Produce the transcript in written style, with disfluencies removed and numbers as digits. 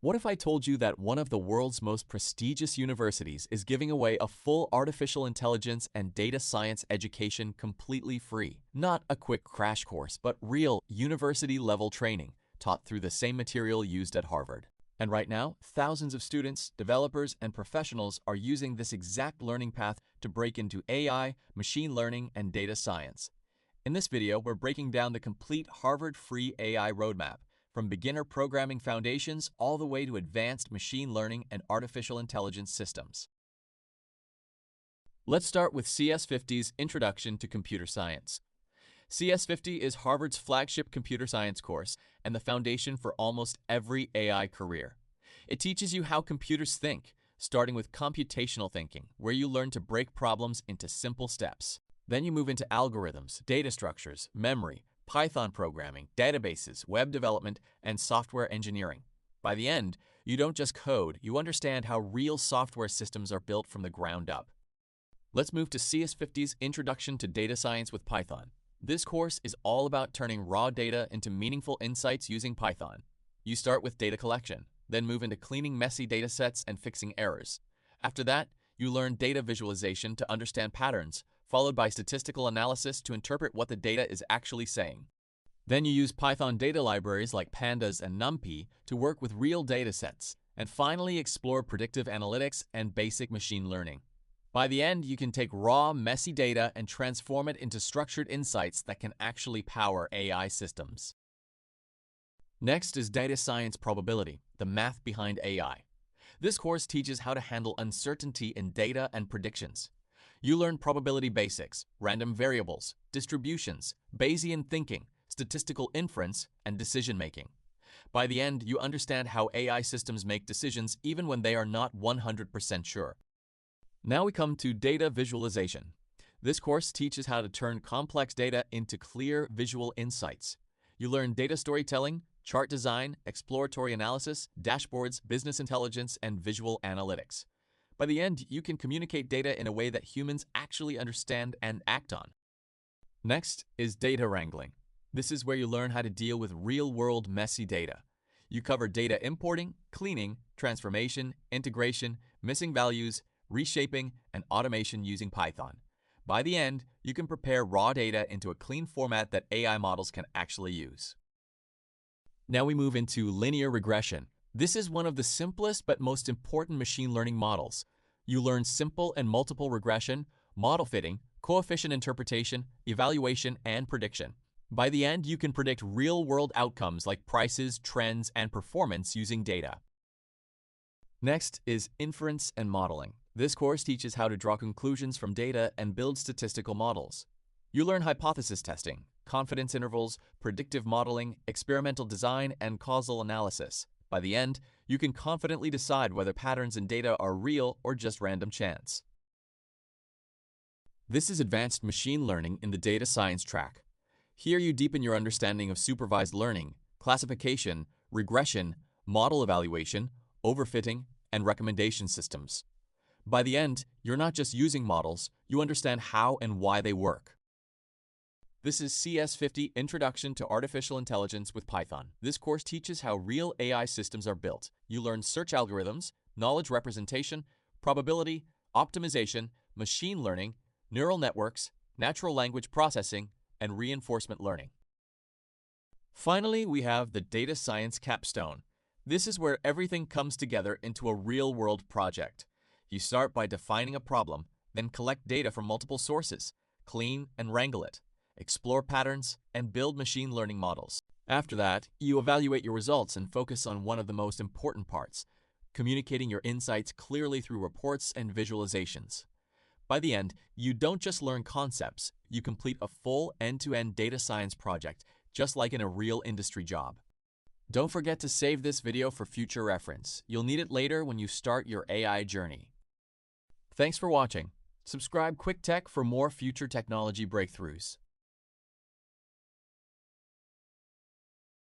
What if I told you that one of the world's most prestigious universities is giving away a full artificial intelligence and data science education completely free? Not a quick crash course, but real university-level training taught through the same material used at Harvard. And right now, thousands of students, developers, and professionals are using this exact learning path to break into AI, machine learning, and data science. In this video, we're breaking down the complete Harvard free AI roadmap, from beginner programming foundations all the way to advanced machine learning and artificial intelligence systems. Let's start with CS50's Introduction to Computer Science. CS50 is Harvard's flagship computer science course and the foundation for almost every AI career. It teaches you how computers think, starting with computational thinking, where you learn to break problems into simple steps. Then you move into algorithms, data structures, memory, Python programming, databases, web development, and software engineering. By the end, you don't just code, you understand how real software systems are built from the ground up. Let's move to CS50's Introduction to Data Science with Python. This course is all about turning raw data into meaningful insights using Python. You start with data collection, then move into cleaning messy data sets and fixing errors. After that, you learn data visualization to understand patterns, followed by statistical analysis to interpret what the data is actually saying. Then you use Python data libraries like pandas and NumPy to work with real data sets, and finally explore predictive analytics and basic machine learning. By the end, you can take raw, messy data and transform it into structured insights that can actually power AI systems. Next is Data Science Probability, the math behind AI. This course teaches how to handle uncertainty in data and predictions. You learn probability basics, random variables, distributions, Bayesian thinking, statistical inference, and decision-making. By the end, you understand how AI systems make decisions even when they are not 100% sure. Now we come to data visualization. This course teaches how to turn complex data into clear visual insights. You learn data storytelling, chart design, exploratory analysis, dashboards, business intelligence, and visual analytics. By the end, you can communicate data in a way that humans actually understand and act on. Next is data wrangling. This is where you learn how to deal with real-world messy data. You cover data importing, cleaning, transformation, integration, missing values, reshaping, and automation using Python. By the end, you can prepare raw data into a clean format that AI models can actually use. Now we move into linear regression. This is one of the simplest but most important machine learning models. You learn simple and multiple regression, model fitting, coefficient interpretation, evaluation, and prediction. By the end, you can predict real-world outcomes like prices, trends, and performance using data. Next is inference and modeling. This course teaches how to draw conclusions from data and build statistical models. You learn hypothesis testing, confidence intervals, predictive modeling, experimental design, and causal analysis. By the end, you can confidently decide whether patterns in data are real or just random chance. This is advanced machine learning in the data science track. Here you deepen your understanding of supervised learning, classification, regression, model evaluation, overfitting, and recommendation systems. By the end, you're not just using models, you understand how and why they work. This is CS50 Introduction to Artificial Intelligence with Python. This course teaches how real AI systems are built. You learn search algorithms, knowledge representation, probability, optimization, machine learning, neural networks, natural language processing, and reinforcement learning. Finally, we have the Data Science Capstone. This is where everything comes together into a real-world project. You start by defining a problem, then collect data from multiple sources, clean and wrangle it, explore patterns, and build machine learning models. After that, you evaluate your results and focus on one of the most important parts, communicating your insights clearly through reports and visualizations. By the end, you don't just learn concepts, you complete a full end-to-end data science project, just like in a real industry job. Don't forget to save this video for future reference. You'll need it later when you start your AI journey. Thanks for watching. Subscribe Quick Tech for more future technology breakthroughs.